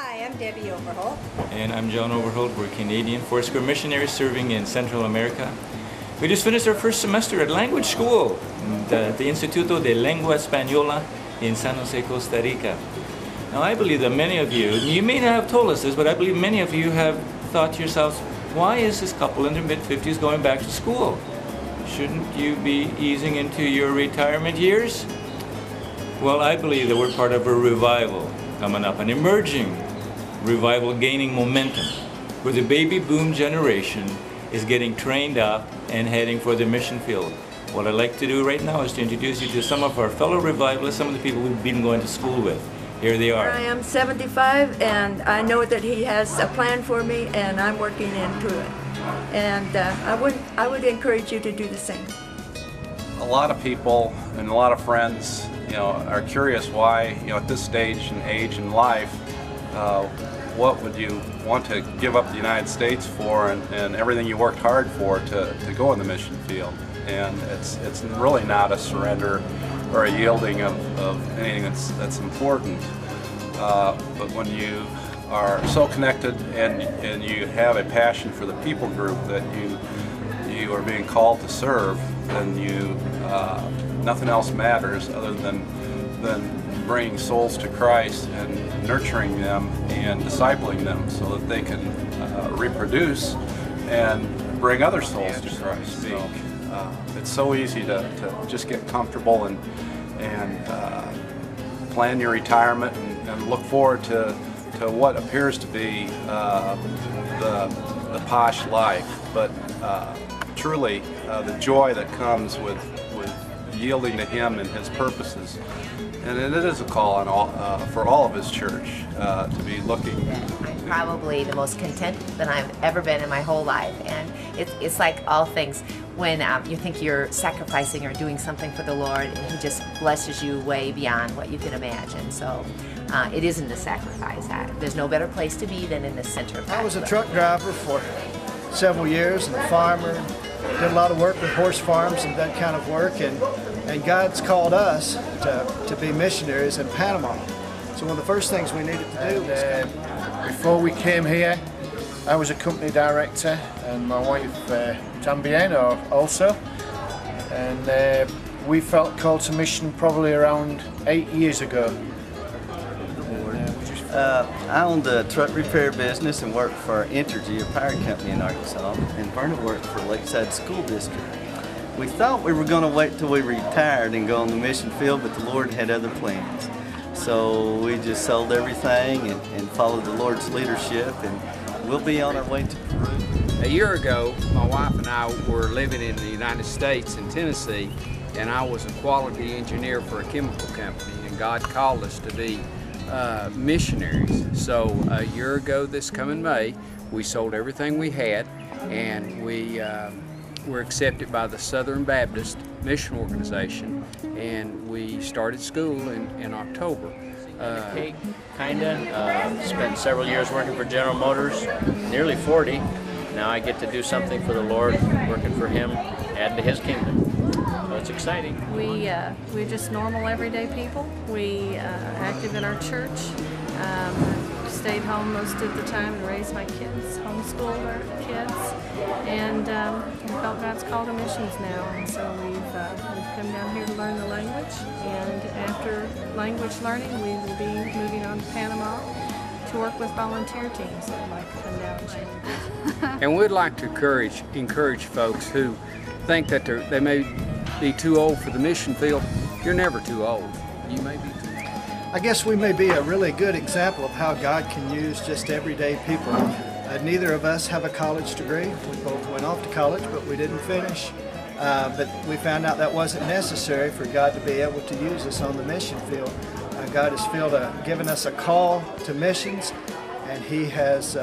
Hi, I'm Debbie Overholt. And I'm John Overholt. We're Canadian Foursquare missionaries serving in Central America. We just finished our first semester at language school at the Instituto de Lengua Española in San Jose, Costa Rica. Now I believe that many of you may not have told us this, but I believe many of you have thought to yourselves, why is this couple in their mid-50s going back to school? Shouldn't you be easing into your retirement years? Well, I believe that we're part of a revival coming up, an emerging revival gaining momentum, where the baby boom generation is getting trained up and heading for the mission field. What I'd like to do right now is to introduce you to some of our fellow revivalists, some of the people we've been going to school with. Here they are. I am 75, and I know that he has a plan for me, and I'm working into it. And I would encourage you to do the same. A lot of people and a lot of friends, are curious why, at this stage and age in life, what would you want to give up the United States for, and everything you worked hard for to go in the mission field. And it's really not a surrender or a yielding of anything that's important. But when you are so connected and you have a passion for the people group that you are being called to serve, then nothing else matters other than bringing souls to Christ and nurturing them and discipling them so that they can reproduce and bring other souls to Christ. So it's so easy to just get comfortable and plan your retirement and look forward to what appears to be the posh life, but truly the joy that comes with yielding to Him and His purposes. And it is a call on for all of His church to be looking. I'm probably the most content that I've ever been in my whole life, and it's like all things. When you think you're sacrificing or doing something for the Lord, and He just blesses you way beyond what you can imagine. So it isn't a sacrifice. There's no better place to be than in the center of God. I was a truck driver for several years and a farmer. Did a lot of work with horse farms and that kind of work, and God's called us to be missionaries in Panama. So one of the first things we needed to do was before we came here, I was a company director, and my wife Tambien also, and we felt called to mission probably around 8 years ago. I owned a truck repair business and worked for Entergy, a power company in Arkansas, and Verna worked for Lakeside School District. We thought we were going to wait till we retired and go on the mission field, but the Lord had other plans. So we just sold everything and followed the Lord's leadership, and we'll be on our way to Peru. A year ago, my wife and I were living in the United States in Tennessee, and I was a quality engineer for a chemical company, and God called us to be missionaries. So a year ago this coming May, we sold everything we had, and we were accepted by the Southern Baptist Mission Organization, and we started school in October. Spent several years working for General Motors, nearly 40. Now I get to do something for the Lord, working for Him, add to His kingdom. So it's exciting. We're just normal, everyday people. We active in our church. Stayed home most of the time and raised my kids, homeschooled our kids, and we felt God's call to missions now. And so we've come down here to learn the language. And after language learning, we will be moving on to Panama to work with volunteer teams that would like to come down and share. And we'd like to encourage folks who think that they may be too old for the mission field. You're never too old. You may be too old. I guess we may be a really good example of how God can use just everyday people. Neither of us have a college degree. We both went off to college, but we didn't finish. But we found out that wasn't necessary for God to be able to use us on the mission field. God has given us a call to missions, and He has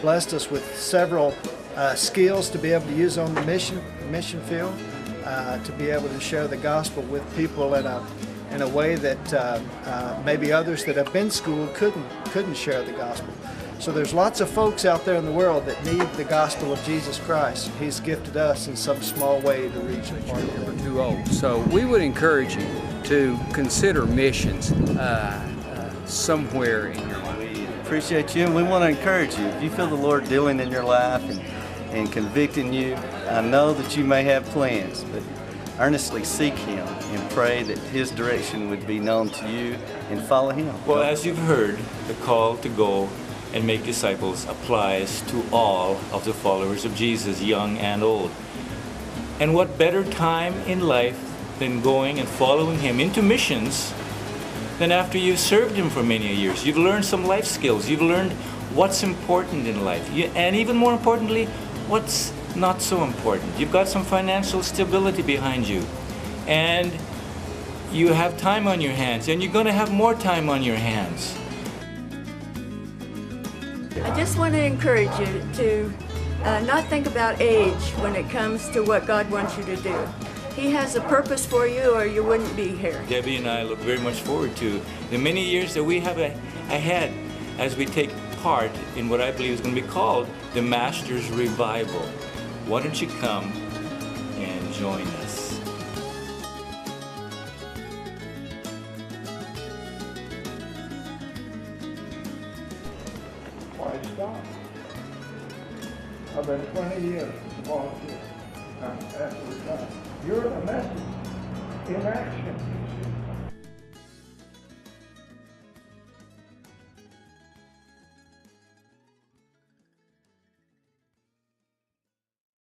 blessed us with several skills to be able to use on the mission field, to be able to share the gospel with people in a way that maybe others that have been schooled couldn't share the gospel. So there's lots of folks out there in the world that need the gospel of Jesus Christ. He's gifted us in some small way to reach them. You're never too old. So we would encourage you to consider missions somewhere in your life. We appreciate you, and we want to encourage you. If you feel the Lord dealing in your life and convicting you, I know that you may have plans, but earnestly seek Him and pray that His direction would be known to you and follow Him. Well, as you've heard, the call to go and make disciples applies to all of the followers of Jesus, young and old. And what better time in life than going and following Him into missions than after you've served Him for many years. You've learned some life skills. You've learned what's important in life. And even more importantly, what's not so important. You've got some financial stability behind you. And you have time on your hands. And you're going to have more time on your hands. I just want to encourage you to not think about age when it comes to what God wants you to do. He has a purpose for you, or you wouldn't be here. Debbie and I look very much forward to the many years that we have ahead as we take part in what I believe is going to be called the Master's Revival. Why don't you come and join us? Why stop? I've been 20 years volunteer after the time. You're the message in action.